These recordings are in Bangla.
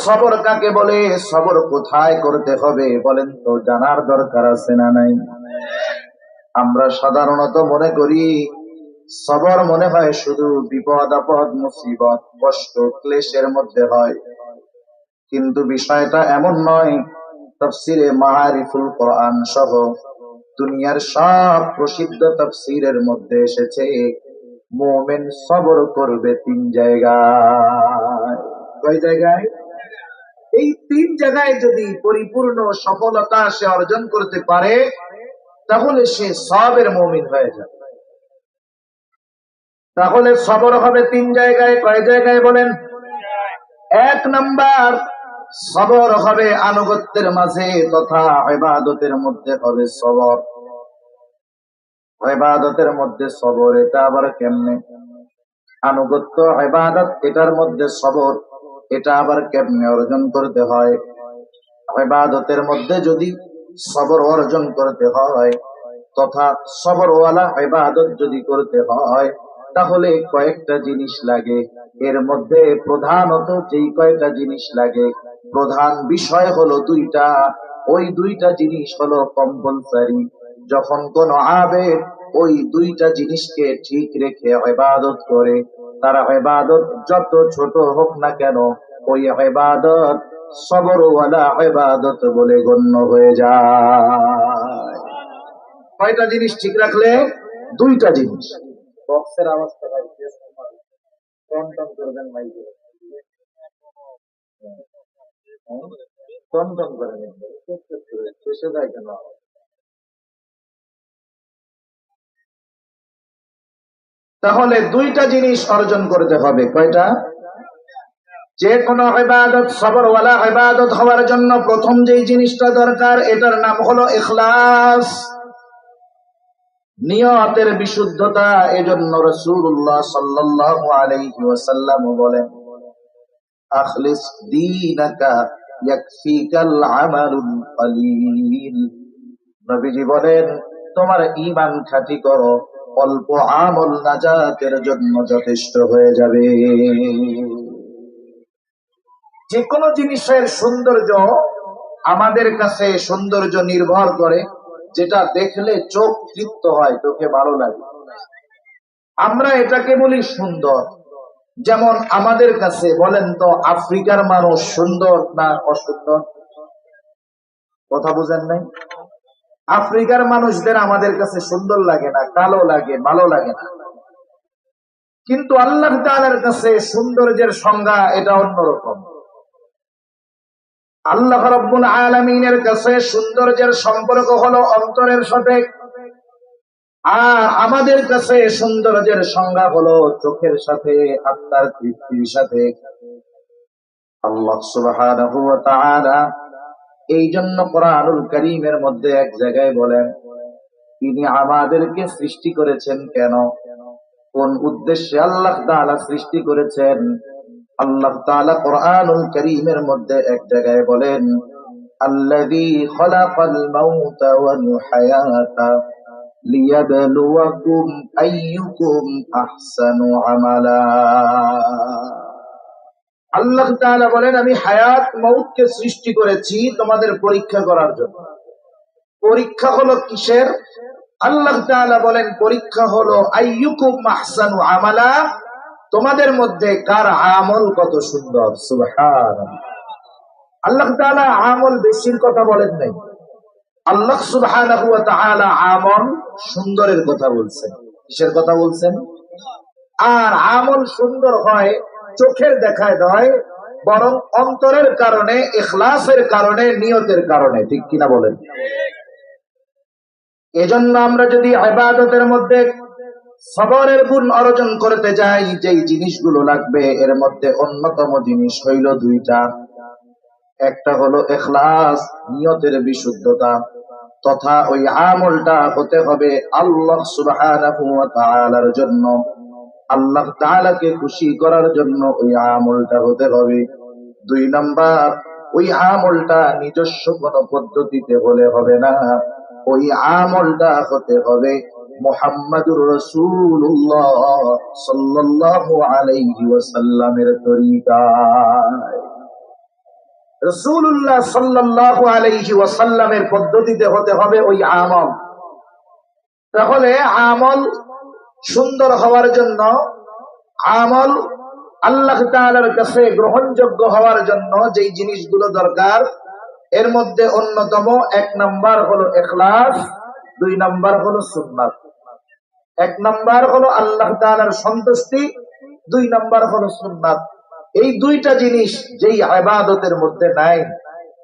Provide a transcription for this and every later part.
সবর কাকে বলে, সবর কোথায় করতে হবে বলেন তো, জানার দরকার আছে না নাই? আমরা সাধারণত মনে করি সবর মনে হয় শুধু বিপদ আপদ মুসিবত কষ্ট ক্লেশের মধ্যে হয়, কিন্তু বিষয়টা এমন নয়। তাফসিরে মাআরিফুল কোরআন সহ দুনিয়ার সব প্রসিদ্ধ তাফসিরের মধ্যে এসেছে মুমিন সবর করবে তিন জায়গায়। কয় জায়গায়? এই তিন জায়গায় যদি পরিপূর্ণ সফলতা সে অর্জন করতে পারে তাহলে সে সবের মুমিন হয়ে যাবে। তাহলে সবর হবে তিন জায়গায়। কয় জায়গায় বলেন? এক নাম্বার, সবর হবে আনুগত্যের মাঝে তথা ইবাদতের মধ্যে হবে সবর। ইবাদতের মধ্যে সবর, এটা আবার কেমনে? আনুগত্য ইবাদত এটার মধ্যে সবর, এটা আবার কেমনে অর্জন করতে হয়? ইবাদতের মধ্যে যদি সবর অর্জন করতে হয় তথা সবরওয়ালা ইবাদত যদি করতে হয় তাহলে কয়েকটা জিনিস লাগে। এর মধ্যে প্রধানত যেই কয়েকটা জিনিস লাগে, প্রধান বিষয় হলো দুইটা। ওই দুইটা জিনিস হলো কম্পালসারি। যখন কোন আবেদ ওই দুইটা জিনিসকে ঠিক রেখে ইবাদত করে, তারা ইবাদত যত ছোট হোক না কেন, ওই ইবাদত সবরওয়ালা ইবাদত বলে গণ্য হয়ে যায়। কয়টা জিনিস ঠিক রাখলে? দুইটা জিনিস। বক্সের আওয়াজটা ভাই টন করবেন ভাই, টন করেন, শেষে যায় কেন? তাহলে দুইটা জিনিস অর্জন করতে হবে। কয়টা? যে কোনো ইবাদত সবরওয়ালা ইবাদত হওয়ার জন্য প্রথম যেই জিনিসটা দরকার এটার নাম হলো ইখলাস, নিয়তের বিশুদ্ধতা। এজন্য রাসূলুল্লাহ সাল্লাল্লাহু আলাইহি ওয়াসাল্লাম বলেন, আখলিস দীনাকা ইয়াকফিকাল আমালুল কলিল। নবীজি বলেন, তোমার ঈমান খাঁটি করো, অল্প আমল নাজাতের জন্য যথেষ্ট হয়ে যাবে। যে কোনো জিনিসের সৌন্দর্য আমাদের কাছে সৌন্দর্য নির্ভর করে যেটা দেখলে চোখ তৃপ্ত হয়, চোখে ভালো লাগে, আমরা এটাকে বলি সুন্দর। যেমন আমাদের কাছে বলেন তো আফ্রিকার মানুষ সুন্দর না অসুন্দর? কথা বুঝেন নাই? আফ্রিকার মানুষদের আমাদের কাছে সুন্দর লাগে না, কালো লাগে, ভালো লাগে না। কিন্তু আল্লাহ তাআলার কাছে সৌন্দর্যের সংজ্ঞা এটা অন্যরকম। আল্লাহ রাব্বুল আলামিনের কাছে সৌন্দর্যের সম্পর্ক হলো অন্তরের সাথে, আর আমাদের কাছে সৌন্দর্যের সংজ্ঞা হলো চোখের সাথে, আত্মার তৃপ্তির সাথে। আল্লাহ সুবহানাহু ওয়া তাআলা এই জন্য কোরআনুল কারীমের মধ্যে এক জায়গায় বলেন, তিনি আমাদেরকে সৃষ্টি করেছেন কেন, কোন উদ্দেশ্যে আল্লাহ তাআলা সৃষ্টি করেছেন। আল্লাহ তাআলা কোরআনুল কারীমের মধ্যে এক জায়গায় বলেন, আল্লাযী খালাকাল মাউতা ওয়াল হায়াতা লিয়াবলুয়াকুম আইয়ুকুম আহসানু আমালা। আল্লাহ তাআলা বলেন, আমি হায়াত মউতকে সৃষ্টি করেছি তোমাদের পরীক্ষা করার জন্য। পরীক্ষা হলো কিসের? আল্লাহ তাআলা বলেন পরীক্ষা হলো আইয়ুকুম আহসানু আমালা, তোমাদের মধ্যে কার আমল কত সুন্দর। সুবহানাল্লাহ। আল্লাহ তাআলা আমল বেশির কথা বলেন নাই, আল্লাহ সুবহানাহু ওয়া তাআলা আমল সুন্দরের কথা বলছেন। কিসের কথা বলছেন? আর আমল সুন্দর হয় চোখের দেখায় নয়, বরং অন্তরের কারণে, ইখলাসের কারণে, নিয়তের কারণে। ঠিক কিনা বলেন? এজন্য আমরা যদি ইবাদতের মধ্যে সবরের গুণ অর্জন করতে যাই, যেই জিনিসগুলো লাগবে এর মধ্যে অন্যতম জিনিস হইল দুইটা। একটা হলো ইখলাস, নিয়তের বিশুদ্ধতা, তথা ওই আমলটা হতে হবে আল্লাহ সুবহানাহু ওয়া তাআলার জন্য, আল্লাহ তাআলাকে খুশি করার জন্য ওই আমলটা হতে হবে। দুই নাম্বার, ওই আমলটা নিজস্ব কোনো পদ্ধতিতে হলে হবে না, ওই আমলটা হতে হবে মুহাম্মাদুর রাসূলুল্লাহ সাল্লাল্লাহু আলাইহি ওয়াসাল্লামের তরিকায়। রাসূলুল্লাহ সাল্লাল্লাহু আলাইহি ওয়াসাল্লামের পদ্ধতিতে হতে হবে ওই আমল। তাহলে আমল সুন্দর হওয়ার জন্য, আমল আল্লাহ তাআলার কাছে গ্রহণযোগ্য হওয়ার জন্য যেই জিনিসগুলো দরকার, এর মধ্যে অন্যতম 1 নাম্বার হলো ইখলাস, 2 নাম্বার হলো সুন্নাত। 1 নাম্বার হলো আল্লাহ তাআলার সন্তুষ্টি, 2 নাম্বার হলো সুন্নাত। এই দুইটা জিনিস যেই ইবাদতের মধ্যে নাই,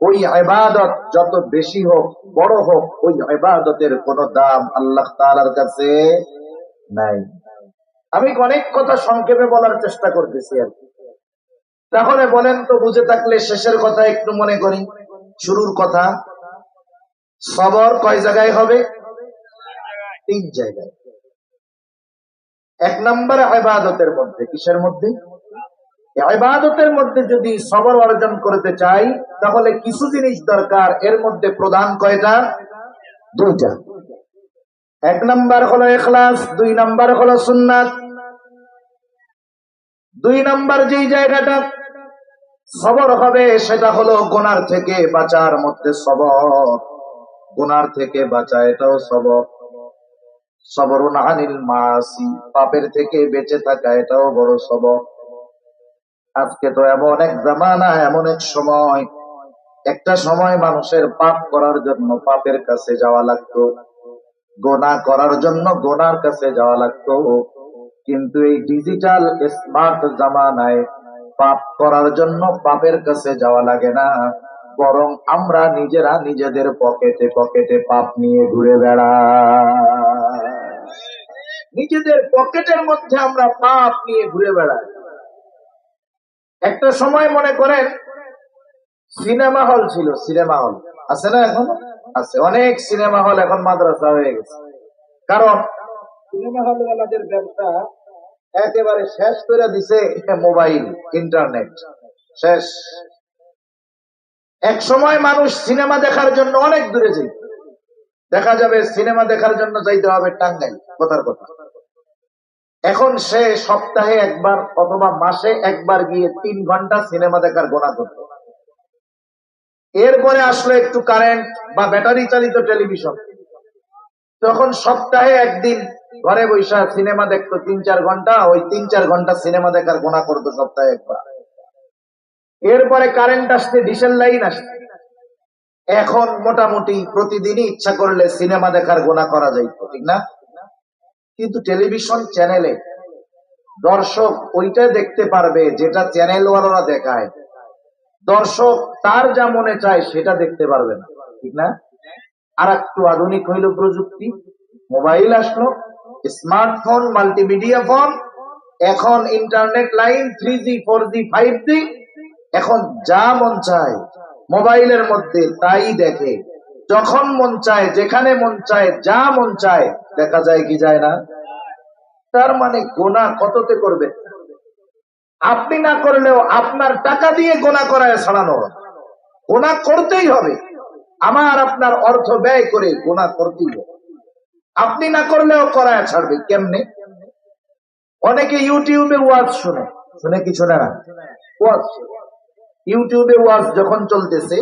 ওই ইবাদত যত বেশি হোক, বড় হোক, ওই ইবাদতের কোনো দাম আল্লাহ তাআলার কাছে নাই। আমি অনেক কথা সংক্ষেপে বলার চেষ্টা করতেছি আর কি। তাহলে বলেন তো, বুঝে থাকলে শেষের কথা একটু মনে করি। শুরুর কথা, সবর কয় জায়গায় হবে? 3 জায়গায়। 1 নম্বর ইবাদতের মধ্যে। কিসের মধ্যে? ইবাদতের মধ্যে যদি সবর অর্জন করতে চাই, তাহলে কিছু জিনিস দরকার। এর মধ্যে প্রধান কয়টা? 2টা। 1 নম্বর হলো ইখলাস, 2 নম্বর হলো সুন্নাত। 2 নম্বর যেই জায়গাটা সবর হবে, সেটা হলো গুনার থেকে বাঁচার মধ্যে সবর। গুনার থেকে বাঁচা, এটাও সবর। সবরুন আনিল মাসি, পাপের থেকে বেঁচে থাকা, এটাও বড় সবর। আজকে তো এমন এক জামানা, এমন এক সময়, একটা সময় মানুষের পাপ করার জন্য পাপের কাছে যাওয়া লাগতো, গোনা করার জন্য গোনার কাছে যাওয়া লাগতো। কিন্তু এই ডিজিটাল স্মার্ট জামানায় পাপ করার জন্য পাপের কাছে যাওয়া লাগে না, বরং আমরা নিজেরা নিজেদের পকেটে পকেটে পাপ নিয়ে ঘুরে বেড়াই। নিজেদের পকেটের মধ্যে আমরা পাপ নিয়ে ঘুরে বেড়াই। একটা সময় মনে করেন সিনেমা হল ছিল, সিনেমা হল আছে না? এখন আছে অনেক সিনেমা হল, এখন মাদ্রাসা হয়ে গেছে। কারণ সিনেমা হল ওয়ালাদের ব্যবসা একেবারে শেষ করে দিছে মোবাইল, ইন্টারনেট শেষ। এক সময় মানুষ সিনেমা দেখার জন্য অনেক দূরে যেত। দেখা যাবে সিনেমা দেখার জন্য যাইতে হবে টাঙ্গাইল, কথার কথা। এখন সে সপ্তাহে একবার অথবা মাসে একবার গিয়ে 3 ঘন্টা সিনেমা দেখার গোনা করত। এরপরে আসলো একটু কারেন্ট বা ব্যাটারি চালিত টেলিভিশন, তখন সপ্তাহে একদিন ঘরে বৈশা সিনেমা দেখতো 3-4 ঘন্টা, ওই 3-4 ঘন্টা সিনেমা দেখার গোনা করতো সপ্তাহে একবার। এরপরে কারেন্ট আসতে, ডিশেল লাইন আসছে, এখন মোটামুটি প্রতিদিনই ইচ্ছা করলে সিনেমা দেখার গোনা করা যাইত, ঠিক না? কিন্তু টেলিভিশন চ্যানেলে দর্শক ওইটা দেখতে পারবে যেটা চ্যানেল ওয়ালারা দেখায়। দর্শক তার যা মনে চায় সেটা দেখতে পারবে না, ঠিক না? আর একটু আধুনিক হইল প্রযুক্তি, মোবাইল আসলো, স্মার্টফোন, মাল্টিমিডিয়া ফোন, এখন internet line 3G 4G 5G, এখন যা মন চায় মোবাইলের মধ্যে তাই দেখে, যখন মন চায়, যেখানে মন চায়, যা মন চায় দেখা যায়, কি যায় না? তার মানে গোনা কততে করবে? আপনি না করলেও আপনার টাকা দিয়ে গোনা করায় ছাড়ানো, গোনা করতেই হবে। আমার আপনার অর্থ ব্যয় করে গোনা করতেই হবে। আপনি না করলেও করায় ছাড়বে। কেমনে? অনেকে ইউটিউবে ওয়াজ শুনে, শুনে কি শুনে না? ওয়াজ, ইউটিউবে ওয়াজ যখন চলতেছে,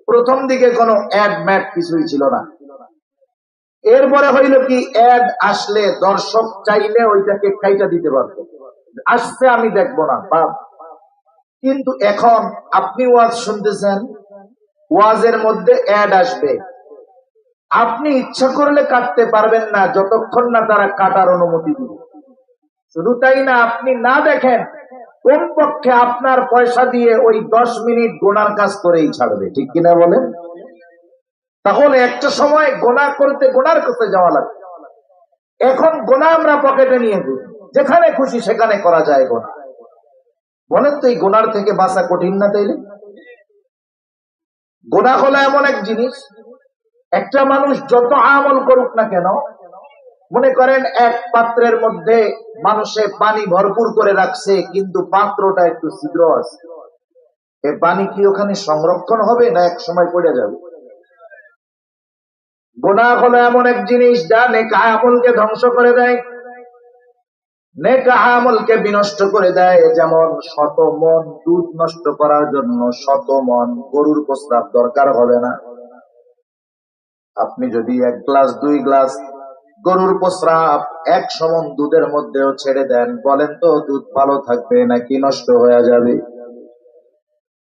প্রথম দিকে কোনো অ্যাড ম্যাড কিছুই ছিল না। এরপরে হইল কি, অ্যাড আসলে দর্শক চাইলে ওইটাকে খাইটা দিতে পারতো, আসছে আমি দেখবো না বাপ। কিন্তু এখন আপনি ওয়াজ শুনতেছেন, ওয়াজের মধ্যে অ্যাড আসবে, আপনি ইচ্ছা করলে কাটতে পারবেন না যতক্ষণ না তারা কাটার অনুমতি দিবে। শুধু তাই না, আপনি না দেখেন, কমপক্ষে আপনার পয়সা দিয়ে ওই 10 মিনিট গোনার কাজ করেই ছাড়বে, ঠিক কিনা বলেন? তাহলে একটা সময় গোনা করতে গোনার কাছে যাওয়া লাগবে। এখন গোনা আমরা পকেটে নিয়ে ঘুরি, যেখানে খুশি সেখানে করা যায় গোনা। বলেন তো, এই গোনার থেকে বাঁচা কঠিন না? তাইলে গোনা হলো এমন এক জিনিস, একটা মানুষ যত আমল করুক না কেন, মনে করেন এক পাত্রের মধ্যে মানুষে পানি ভরপুর করে রাখছে, কিন্তু পাত্রটা একটু ছিদ্র আছে, এ পানি কি ওখানে সংরক্ষণ হবে না এক সময় পড়ে যাবে? গোনা হলো এমন এক জিনিস যা নেক আমলকে ধ্বংস করে দেয়। নেক আমলকে বিনষ্ট করে দেয়। যেমন শত মন দুধ নষ্ট করার জন্য শত মন গরুর প্রস্রাব দরকার হবে না। আপনি যদি 1 গ্লাস 2 গ্লাস গরুর প্রস্রাব 100 মন দুধের মধ্যেও ছেড়ে দেন, বলেন তো দুধ ভালো থাকবে নাকি নষ্ট হয়ে যাবে?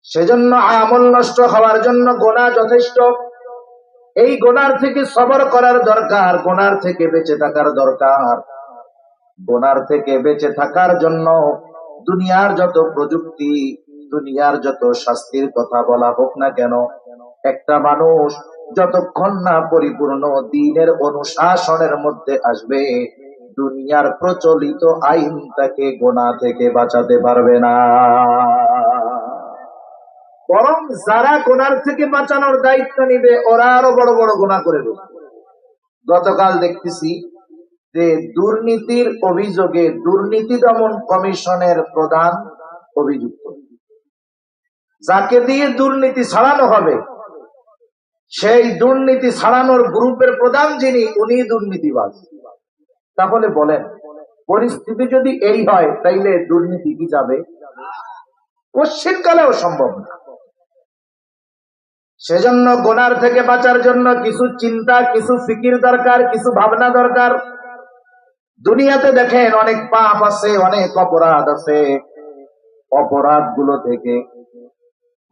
সেজন্য আমল নষ্ট হওয়ার জন্য গুনাহ যথেষ্ট। এই গুনার থেকে সবর করার দরকার, গুনার থেকে বেঁচে থাকার দরকার। গুনার থেকে বেঁচে থাকার জন্য দুনিয়ার যত প্রযুক্তি, দুনিয়ার যত শাস্তির কথা বলা হোক না কেন, একটা মানুষ যতক্ষণ না পরিপূর্ণ দ্বীনের অনুশাসনের মধ্যে আসবে, দুনিয়ার প্রচলিত আইন তাকে গুনাহ থেকে বাঁচাতে পারবে না। বরং যারা গুনার থেকে বাঁচানোর দায়িত্ব নিবে ওরা আরো বড় বড় গুনাহ করে দেবে। গতকাল দেখতেছি যে দুর্নীতির অভিযোগে দুর্নীতি দমন কমিশনের প্রধান অভিযুক্ত। যাকে দিয়ে দুর্নীতি ছাড়ানো হবে, সেই দুর্নীতি ছাড়ানোর গ্রুপের প্রধান যিনি, উনি দুর্নীতিবাজ। তাহলে বলেন, পরিস্থিতি যদি এই হয় তাইলে দুর্নীতি কি যাবে? কোশ্চিনকালেও সম্ভব না। সেজন্য গুনার থেকে বাঁচার জন্য কিছু চিন্তা, কিছু ফিকির দরকার, কিছু ভাবনা দরকার। দুনিয়াতে দেখেন অনেক পাপ আছে, অনেক অপরাধ আছে। অপরাধ গুলো থেকে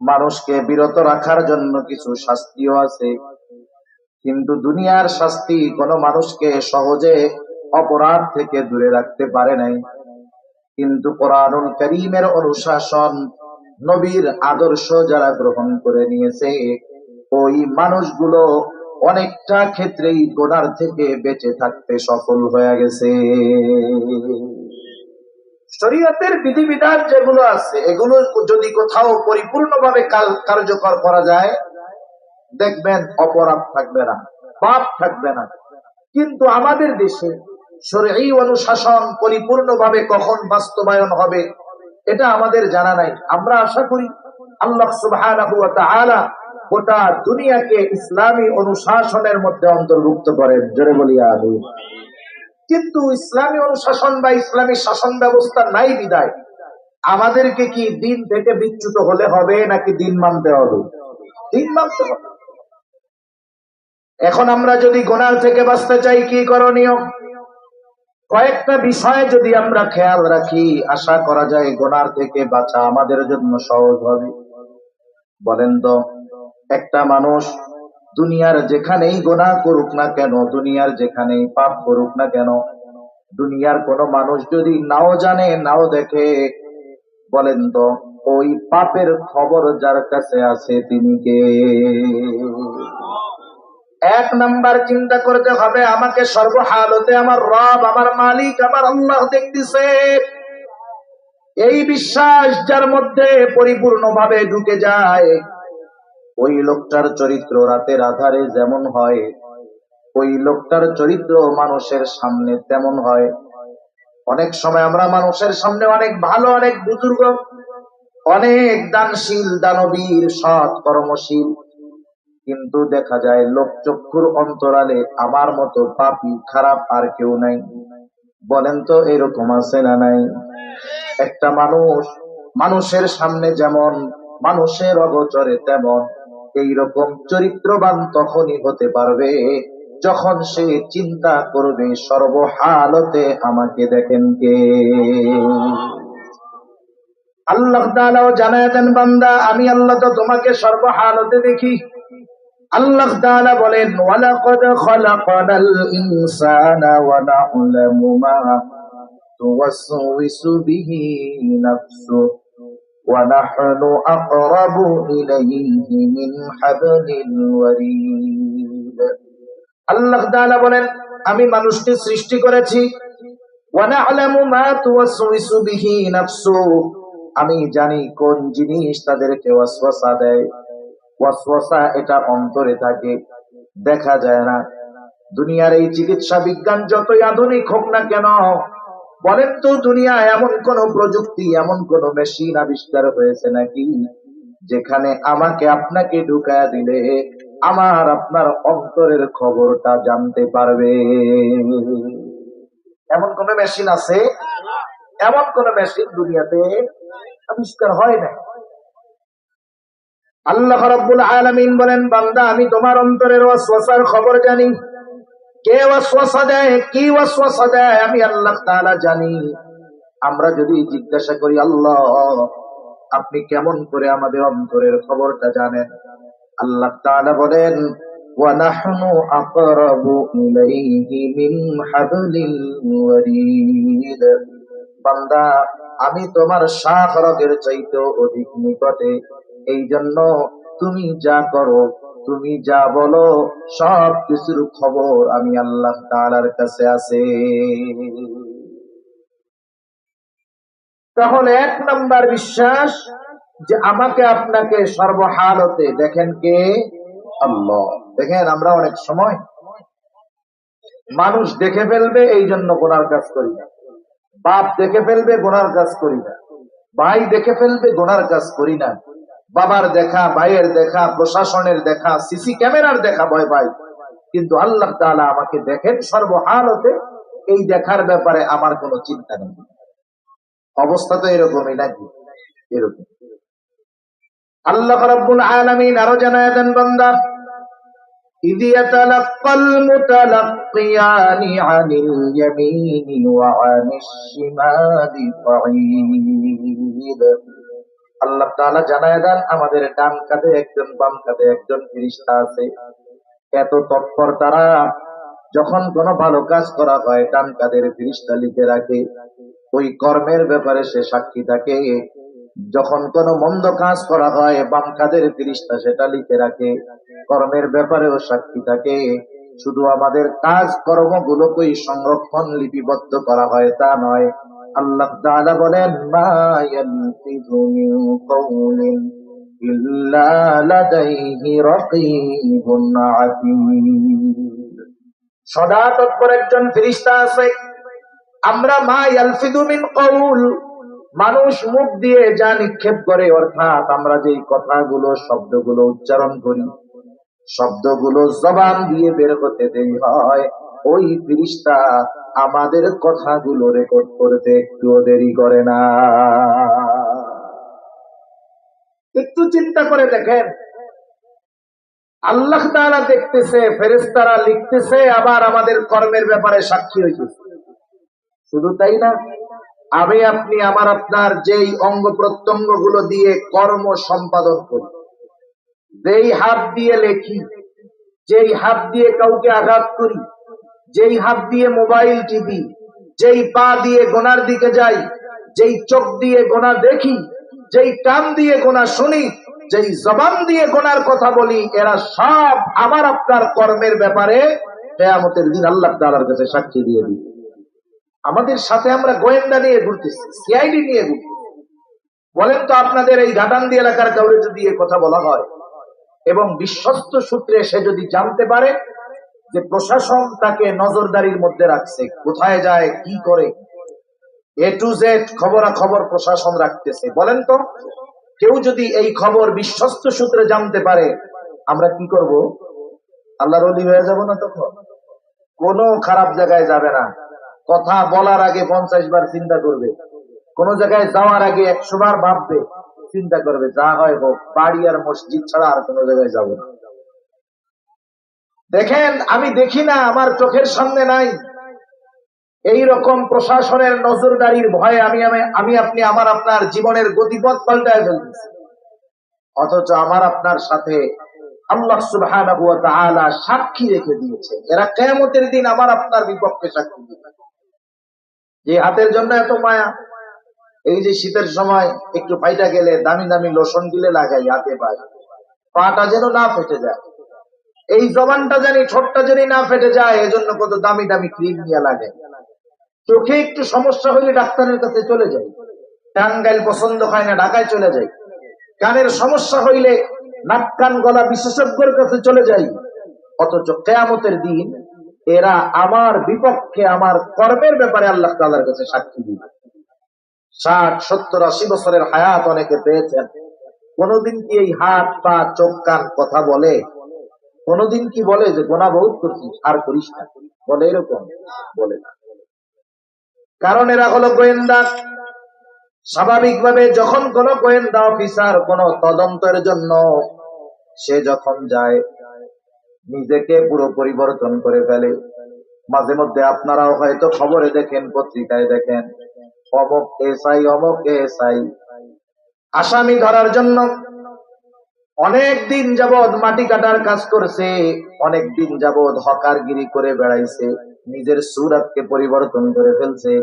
মানুষকে বিরত রাখার জন্য কিছু শাস্তিও আছে। কিন্তু দুনিয়ার শাস্তি কোনো মানুষকে সহজে অপরাধ থেকে দূরে রাখতে পারে নাই। কিন্তু কোরআনুল কারীমের অনুশাসন, নবীর আদর্শ যারা গ্রহণ করে নিয়েছে, ওই মানুষগুলো অনেকটা ক্ষেত্রেই গুনার থেকে বেঁচে থাকতে সফল হয়ে গেছে। শরীয়তের বিধিবিধান যেগুলো আছে, এগুলো যদি কোথাও পরিপূর্ণভাবে কার্যকর করা যায়, দেখবেন অপরাধ থাকবে না, পাপ থাকবে না। কিন্তু আমাদের দেশে শরঈ অনুশাসন পরিপূর্ণভাবে কখন বাস্তবায়ন হবে এটা আমাদের জানা নাই। আমরা আশা করি আল্লাহ সুবহানাহু ওয়া তাআলা গোটা দুনিয়াকে ইসলামী অনুশাসনের মধ্যে অন্তর্ভুক্ত করেন। জোরে বলি আমিন। কিন্তু ইসলামী অনুশাসন বা ইসলামী শাসন ব্যবস্থা নাই বিদায় আমাদেরকে কি দিন থেকে বিচ্যুত হলে হবে নাকি দিন মানতে হবে? দিন মানতে হবে। এখন আমরা যদি গুনাহ থেকে বাঁচতে চাই, কি করণীয়? কয়েকটা বিষয় যদি আমরা খেয়াল রাখি, আশা করা যায় গুনাহ থেকে বাঁচা আমাদের জন্য সহজ হবে। বলেন তো, একটা মানুষ দুনিয়ার যেখানেই গুনাহ করুক না কেন, দুনিয়ার যেখানেই পাপ করুক না কেন, দুনিয়ার কোন মানুষ যদি নাও জানে নাও দেখে, বলেন তো ওই পাপের খবর যার কাছে আছে তিনি কে? 1 নাম্বার চিন্তা করতে হবে, আমাকে সর্বহালতে আমার রব, আমার মালিক, আমার আল্লাহ দেখতেছে। এই বিশ্বাস যার মধ্যে পরিপূর্ণভাবে ঢুকে যায়, ওই লোকটার চরিত্র রাতের আধারে যেমন হয়, ওই লোকটার চরিত্র মানুষের সামনে তেমন হয়। অনেক সময় আমরা মানুষের সামনে অনেক ভালো, অনেক বুজুর্গ, অনেক দানশীল, দানবীর, সৎ, কর্মশীল, কিন্তু দেখা যায় লোকচক্ষুর অন্তরালে আমার মতো পাপী, খারাপ আর কেউ নাই। বলেন তো এরকম আছে না নাই? একটা মানুষ মানুষের সামনে যেমন, মানুষের অগোচরে তেমন, এইরকম চরিত্রবান তখনই হতে পারবে যখন সে চিন্তা করবে সর্বহালতে আমাকে দেখেন কে। আল্লাহ তাআলাও জানায় দেন, বান্দা আমি আল্লাহ তো তোমাকে সর্বহালতে দেখি। আল্লাহ তাআলা বলেন, ওয়ালাকাদ খালাকানাল ইনসানা ওয়া না'লামু মা তুওয়াসওয়িসু বিহি নাফসু ওয়া নাহনু আকরাবু ইলাইহি মিন হাবলিল ওয়ারিদ। আল্লাহ তাআলা বলেন, আমি মানুষকে সৃষ্টি করেছি, ওয়া না'লামু মা তুওয়াসওয়িসু বিহি নাফসু, আমি জানি কোন জিনিস তাদেরকে ওয়াসওয়াসা দেয়। ওয়াসওয়াসা এটা অন্তরে থাকে, দেখা যায় না। দুনিয়ার এই চিকিৎসা বিজ্ঞান যতই আধুনিক হোক না কেন, বলেন তো দুনিয়ায় এমন কোন প্রযুক্তি, এমন কোন মেশিন আবিষ্কার হয়েছে নাকি যেখানে আমাকে আপনাকে ঢুকায়া দিলে আমার আপনার অন্তরের খবরটা জানতে পারবে? এমন কোন মেশিন আছে? এমন কোন মেশিন দুনিয়াতে আবিষ্কার হয় না। আল্লাহ রাব্বুল আলামিন বলেন, বান্দা আমি তোমার অন্তরের ওয়াসওয়াসার খবর জানি। কে ওয়াসওয়াসা দেয়, কি ওয়াসওয়াসা দেয়, আমি আল্লাহ তাআলা জানি। আমরা যদি জিজ্ঞাসা করি, আল্লাহ আপনি কেমন করে আমাদের অন্তরের খবরটা জানেন? আল্লাহ তাআলা বলেন, ওয়া নাহনু আকরাবু ইলাইহি মিন হাবলিল ওয়ারিদ। বান্দা আমি তোমার শাখ রগের চাইতেও অধিক নিকটে। এই জন্য তুমি যা করো, তুমি যা বলো, সব কিছুর খবর আমি আল্লাহ তাআলার কাছে আছে। তাহলে এক নাম্বার বিশ্বাস যে আমাকে আপনাকে সর্বহালতে দেখেন কে? আল্লাহ। দেখেন আমরা অনেক সময় মানুষ দেখে ফেলবে এই জন্য গুনার কাজ করি না, বাপ দেখে ফেলবে গুনার কাজ করি না, ভাই দেখে ফেলবে গুনার কাজ করি না, বাবার দেখা, ভাইয়ের দেখা, প্রশাসনের দেখা, সিসি ক্যামেরার দেখা ভয় পাই। কিন্তু আল্লাহ তাআলা আমাকে দেখেন সর্বহালতে, এই দেখার ব্যাপারে আমার কোনো চিন্তা নেই। অবস্থা তো এরকমই নাকি? এরকম। আল্লাহ রাব্বুল আলামিন আরো জানায় দেন, বান্দা إذ يتلقى المتلقيان عن اليمين وعن الشمال قعيد। আল্লাহ তাআলা জানায় দেন আমাদের ডান কাঁধে একজন, বাম কাঁধে একজন ফেরেশতা আছে। এত তৎপর তারা, যখন কোনো ভালো কাজ করা হয় ডান কাঁধের ফেরেশতা লিখে রাখে, ওই কর্মের ব্যাপারে সে সাক্ষী থাকে। যখন কোনো মন্দ কাজ করা হয় বাম কাঁধের ফেরেশতা সেটা লিখে রাখে, কর্মের ব্যাপারেও সাক্ষী থাকে। শুধু আমাদের কাজ কর্মগুলোকেই সংরক্ষণ লিপিবদ্ধ করা হয় তা নয়। আল্লাহ তাআলা বলেন, মা ইয়ালফিযু মিন কাওলিন ইল্লা লাদাইহি রাকীবুন আতীদ। সদা তৎপর একজন ফেরেশতা আছে। আমরা মা ইয়ালফিযু মিন কাওল, মানুষ মুখ দিয়ে যা নিক্ষেপ করে, অর্থাৎ আমরা যে কথাগুলো, শব্দগুলো উচ্চারণ করি, শব্দগুলো জবান দিয়ে বের হতে দেরি হয়, ওই ফেরেশতা আমাদের কথাগুলো রেকর্ড করতে একটুও দেরি করে না। একটু চিন্তা করে দেখেন, আল্লাহ তাআলা দেখতেছে, ফেরেশতারা লিখতেছে, আবার আমাদের কর্মের ব্যাপারে সাক্ষী হইতেছে। শুধু তাই না, আমি আপনি আমার আপনার যেই অঙ্গ প্রত্যঙ্গ গুলো দিয়ে কর্ম সম্পাদন করি, যেই হাত দিয়ে লেখি, যেই হাত দিয়ে কাউকে আঘাত করি, যেই হাত দিয়ে মোবাইল টিপি, যেই পা দিয়ে গোনার দিকে যাই, যেই চোখ দিয়ে গোনা দেখি, যেই কান দিয়ে গোনা শুনি, যেই জবান দিয়ে গোনার কথা বলি, এরা সব আমার আপনার কর্মের ব্যাপারে কিয়ামতের দিন আল্লাহ তাআলার কাছে সাক্ষী দিয়ে দিবে। আমাদের সাথে আমরা গোয়েন্দা নিয়ে ঘুরতেছি, সিআইডি নিয়ে ঘুরতেছি। বলেন তো, আপনাদের এই ঘাটান্দি এলাকার কাউরে যদি এ কথা বলা হয় এবং বিশ্বস্ত সূত্রে সে যদি জানতে পারে যে প্রশাসন তাকে নজরদারির মধ্যে রাখছে, কোথায় যায়, কি করে, এ টু জেড খবরাখবর প্রশাসন রাখতেছে, বলেন তো কেউ যদি এই খবর বিশ্বস্ত সূত্রে জানতে পারে, আমরা কি করব? আল্লাহর ওলি হয়ে যাব না? তখন কোনো খারাপ জায়গায় যাবে না, কথা বলার আগে 50 বার চিন্তা করবে, কোন জায়গায় যাওয়ার আগে 100 বার ভাববে, চিন্তা করবে, যা হয় হোক, বাড়ি আর মসজিদ ছাড়া আর কোনো জায়গায় যাব না। দেখেন, আমি দেখি না, আমার চোখের সামনে নাই, এই রকম প্রশাসনের নজরদারির ভয়ে আমি আপনি আমার আপনার জীবনের গতিপথ পাল্টায় ফেলতেছি। অথচ আমার আপনার সাথে আল্লাহ সুবহানাহু ওয়া তাআলা সাক্ষী রেখে দিয়েছে, এরা কিয়ামতের দিন আমার আপনার বিপক্ষে সাক্ষী দিবে। যে হাতের জন্য এত মায়া, এই যে শীতের সময় একটু ফাইটা গেলে দামি দামি লোশন দিলে লাগাই হাতে পায়, পাটা যেন না ফেটে যায়, এই জবানটা জানি, ঠোঁটটা জানি না ফেটে যায়, এজন্য কত দামি দামি ক্রিম নিয়ে লাগে। চোখে একটু সমস্যা হলে ডাক্তারের কাছে চলে যাই, টাঙ্গাইল পছন্দ হয় না ঢাকায় চলে যাই, কানের সমস্যা হইলে নাক কান গলা বিশেষজ্ঞের কাছে চলে যাই। অথচ কিয়ামতের দিন এরা আমার বিপক্ষে আমার কর্মের ব্যাপারে আল্লাহ তাআলার কাছে সাক্ষী দিবে। 60, 70, 80 বছরের হায়াত অনেকে পেয়েছেন, কোনদিন কি এই হাত পা চোখ কান কথা বলে? কোনদিন কি বলে যে গোনা বহুত করছিস আর করিস না? বলে এরকম? বলে না। কারণ এরা হলো গোয়েন্দা। স্বাভাবিকভাবে যখন কোন গোয়েন্দা অফিসার কোন তদন্তের জন্য সে যখন যায়, নিজেকে পুরো পরিবর্তন করে ফেলে। মাঝে মধ্যে আপনারাও হয়তো খবরে দেখেন, পত্রিকায় দেখেন, অমুক এসআই অমুক এসআই আসামি ধরার জন্য অনেক দিন যাবৎ মাটি কাটার কাজ করছে, অনেক দিন যাবৎ হকারগিরি করে বেড়াইছে, নিজের সুরাতকে পরিবর্তন করে ফেলছে।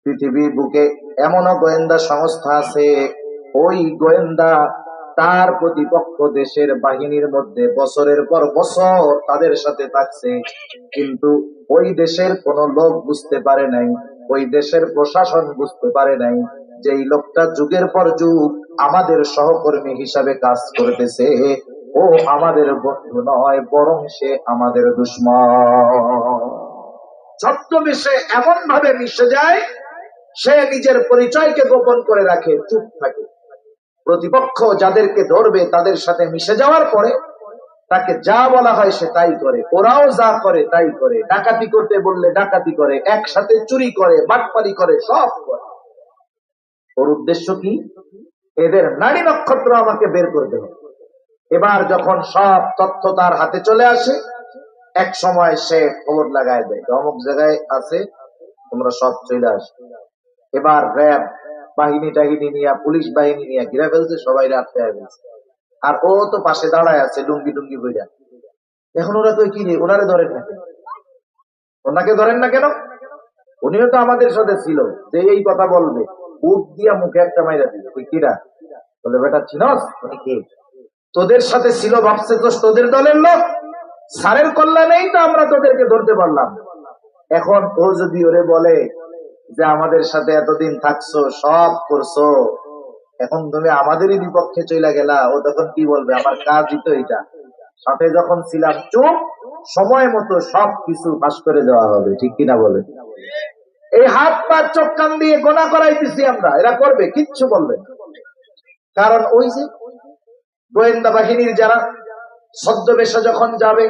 পৃথিবীর বুকে এমনও গোয়েন্দা সংস্থা আছে, ওই গোয়েন্দা তার প্রতিপক্ষ দেশের বাহিনীর মধ্যে বছরের পর বছর তাদের সাথে থাকছে, কিন্তু ওই দেশের কোন লোক বুঝতে পারে নাই, ওই দেশের প্রশাসন বুঝতে পারে নাই যে এই লোকটা যুগের পর যুগ আমাদের সহকর্মী হিসাবে কাজ করতেছে, ও আমাদের বন্ধু নয়, বরং সে আমাদের দুশমন। ছদ্মবেশে এমন ভাবে মিশে যায়, সে নিজের পরিচয়কে গোপন করে রাখে, চুপ থাকে। প্রতিপক্ষ যাদেরকে ধরবে তাদের সাথে মিশে যাওয়ার পরে তাকে যা বলা হয় সে তাই করে, ওরাও যা করে তাই করে। ডাকাতি করতে বললে ডাকাতি করে, একসাথে চুরি করে, বাটপারি করে, সব করে। ওর উদ্দেশ্য কি? এদের নারী নক্ষত্র আমাকে বের করতে হবে। এবার যখন সব তথ্য তার হাতে চলে আসে, এক সময় সে খবর লাগায় দেয়, অমুক জায়গায় আছে, তোমরা সব চলে আসো। এবার র্যাব বাহিনী টাহিনী নিয়ে, পুলিশ বাহিনী নিয়ে ঘিরে ফেলছে, সবাই আটকে ফেলছে। আর ও তো পাশে দাঁড়ায় আছে লুঙ্গি টুঙ্গি বইরা। এখন ওরা তো কি, ওনারে ধরেন না কেন? ওনাকে ধরেন না কেন? উনিও তো আমাদের সাথে ছিল, যে এই কথা বলবে বুক দিয়া মুখে একটা মাইরা দিল, তুই কিরা? বলে বেটা চিনস উনি কে? তোদের সাথে ছিল ভাবছে তো তোদের দলের লোক, সারের কল্যাণেই তো আমরা তোদেরকে ধরতে পারলাম। এখন ও যদি ওরে বলে যে আমাদের সাথে এতদিন থাকছো, সব করছো, এখন তুমি আমাদেরই বিপক্ষে চলে গেলা, ও তখন কি বলবে? আমার কাজই তো এটা, সাথে যখন ছিলাম চুপ, সময় মতো সব কিছু ফাঁস করে দেওয়া হবে, ঠিক কিনা বলে? এই হাত পা চোখ কান দিয়ে গোনা করাইতেছি আমরা, এরা করবে, কিচ্ছু বলবে না। কারণ ওই যে গোয়েন্দা বাহিনীর যারা ছদ্মবেশে যখন যাবে,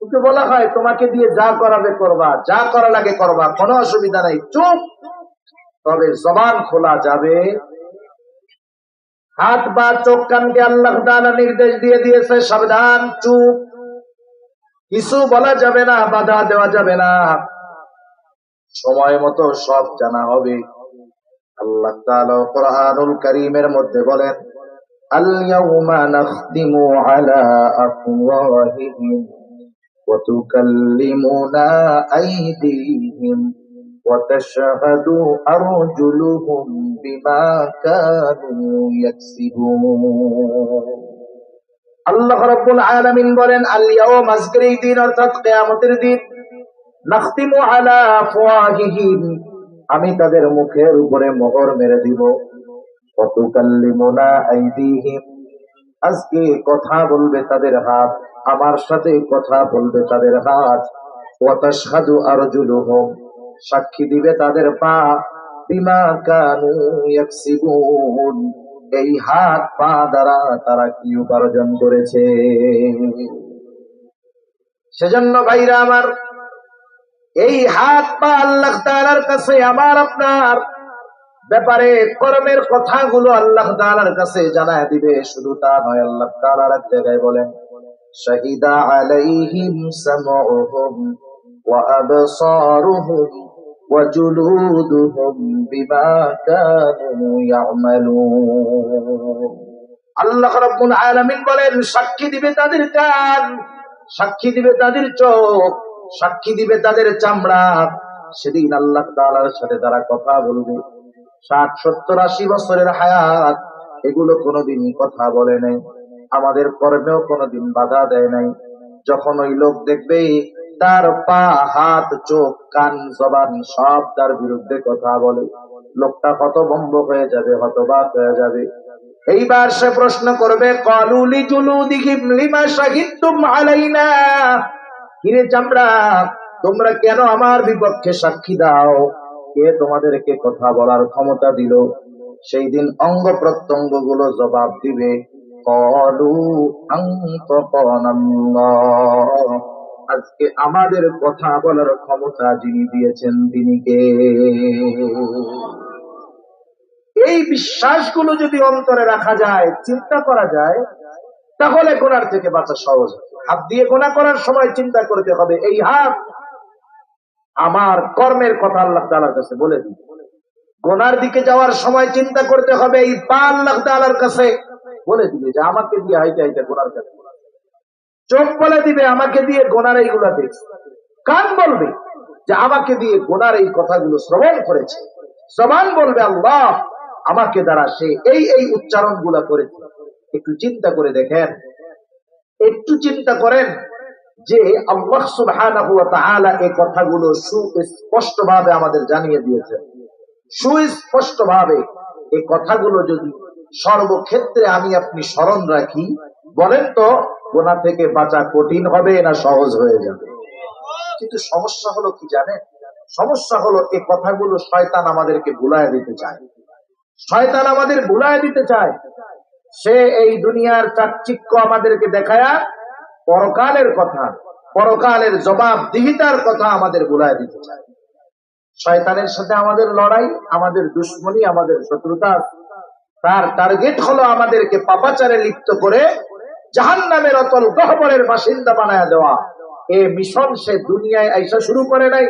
ওকে বলা হয় তোমাকে দিয়ে যা করাবে করবা, যা করা লাগে করবা, কোনো অসুবিধা নাই, চুপ। তবে জবান খোলা যাবে। হাত বা চোখ কানকে আল্লাহ তাআলা নির্দেশ দিয়ে দিয়েছে, সাবধান, চুপ, কিছু বলা যাবে না, বাধা দেওয়া যাবে না, সময় মতো সব জানা হবে। আল্লাহ তাআলা কুরআনুল কারীমের মধ্যে বলেন, আল ইয়াউমা নাখতিমু আলা আফওয়াহিহিম ওয়া তুকাল্লিমুনা আইদিহিম ওয়া তাশহাদু আরজুলুহুম বিমা কানু ইয়াকসিবুন। আল্লাহ রাব্বুল আলামিন বলেন, আল ইয়াউম, আজকের এই দিন অর্থাৎ কিয়ামতের দিন, নাখতিমু আলা আফওয়াহিহিম, আমি তাদের মুখের উপরে মোহর মেরে দিব। ওয়া তুকাল্লিমুনা আইদিহিম, আজকে কথা বলবে তাদের হাত, আমার সাথে কথা বলবে তাদের হাত। ওয়া তাশহাদু আরজুলুহুম, সাক্ষী দিবে তাদের পা, বিমা কানু ইয়াকসিবুন, এই হাত পা দ্বারা তারা কি উপার্জন করেছে। সেজন্য ভাইরা আমার, এই হাত পা আল্লাহ তাআলার কাছে আমার আপনার ব্যাপারে কর্মের কথাগুলো আল্লাহ তাআলার কাছে জানায় দিবে। শুধু তা নয়, আল্লাহ তাআলা এক জায়গায় বলেন, শাহিদা আলাইহিম সামউহুম ওয়া আবসারুহুম ওয়া জুলুদুহুম বিমা কানু ইয়ামালুন। আল্লাহ রাব্বুল আলামিন বলেন, সাক্ষী দিবে তাদের কান, সাক্ষী দিবে তাদের চোখ, সাক্ষী দিবে তাদের চামড়া। সেদিন আল্লাহ তাআলার সাথে তারা কথা বলবে। 60, 70, 80 বছরের হায়াত, এগুলো কোনোদিন কথা বলে নাই, আমাদের কর্মেও কোনোদিন বাধা দেয় নাই। যখন ওই লোক দেখবে তার পা, হাত, চোখ, কান, জবান সব তার বিরুদ্ধে কথা বলে, লোকটা হতভম্ব হয়ে যাবে, হতবাক হয়ে যাবে। এইবার সে প্রশ্ন করবে, ক্বালু লিজুলুদিহিম লিমা শাহিদতুম আলাইনা, কিরে চামড়া, তোমরা কেন আমার বিপক্ষে সাক্ষী দাও? কে তোমাদেরকে কথা বলার ক্ষমতা দিল? সেই দিন অঙ্গ প্রত্যঙ্গ গুলো জবাব দিবে, ক্বালু আনতাকানাল্লাহ, আজকে আমাদের কথা বলার ক্ষমতা যিনি দিয়েছেন তিনি কে? এই বিশ্বাসগুলো যদি অন্তরে রাখা যায়, চিন্তা করা যায়, তাহলে গোনার থেকে বাঁচা সহজ। হাত দিয়ে গোনা করার সময় চিন্তা করতে হবে, এই হাত আমার কর্মের কথা আল্লাহ তাআলার কাছে বলে দিবে। গোনার দিকে যাওয়ার সময় চিন্তা করতে হবে, এই পা আল্লাহ তাআলার কাছে বলে দিবে যে আমাকে দিয়ে হাইতে হাইতে গোনার কাছে। চোখ বলে দিবে আমাকে দিয়ে গোনার এইগুলা দেখছে। কান বলবে যে আমাকে দিয়ে গোনার এই কথাগুলো শ্রবণ করেছে। জবান বলবে আল্লাহ আমাকে দ্বারা সে এই এই উচ্চারণ গুলা করেছে। একটু চিন্তা করে দেখেন, একটু চিন্তা করেন যে আল্লাহ সুবহানাহু ওয়া তাআলা এই কথাগুলো সুস্পষ্ট ভাবে আমাদের জানিয়ে দিয়েছেন। সুস্পষ্ট ভাবে এই কথাগুলো যদি সর্বক্ষেত্রে আমি আপনি স্মরণ রাখি, বলেন তো গোনা থেকে বাঁচা কঠিন হবে না সহজ হয়ে যাবে? কিন্তু সমস্যা হলো কি জানেন? সমস্যা হলো এই কথাগুলো শয়তান আমাদেরকে ভুলায় দিতে চায়। শয়তান আমাদের ভুলায় দিতে চায়। সে এই দুনিয়ার চাকচিক্য আমাদেরকে দেখায়া পরকালের কথা, পরকালের জবাবদিহিতার কথা আমাদের ভুলায় দিতে চায়। শয়তানের সাথে আমাদের লড়াই, আমাদের দুশ্মনী, আমাদের শত্রুতা। তার টার্গেট হলো আমাদেরকে পাপাচারে লিপ্ত করে জাহান্নামের অতল গহ্বরের বাসিন্দা বানায় দেওয়া। এই মিশন সে দুনিয়ায় আইসা শুরু করে নাই,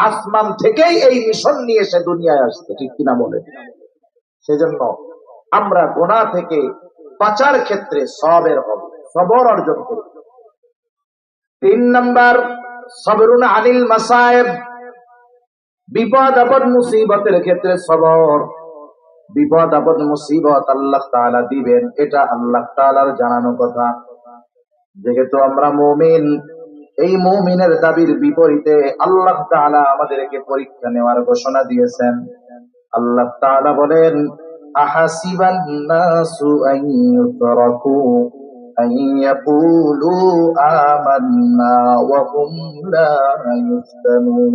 আসমান থেকেই এই মিশন নিয়ে সে দুনিয়ায় আসছে, ঠিক কিনা বলে? সেজন্য আমরা গোনা থেকে বাঁচার ক্ষেত্রে সবর অর্জন করি। 3 নাম্বার, সবরুন আনিল মাসায়েব, বিপদ আপদ মুসিবতের ক্ষেত্রে সবর। বিপদ আপদ মুসিবত আল্লাহ তাআলা দিবেন, এটা আল্লাহ তাআলার জানানো কথা। যেহেতু আমরা মুমিন, এই মুমিনের দাবির বিপরীতে আল্লাহ তাআলা আমাদেরকে পরীক্ষা নেওয়ার ঘোষণা দিয়েছেন। আল্লাহ তাআলা বলেন, আহাসিবান নাসু আন ইউতরাকু আন ইয়াকুলু আমান্না ওয়া হুম লা ইফতানুন।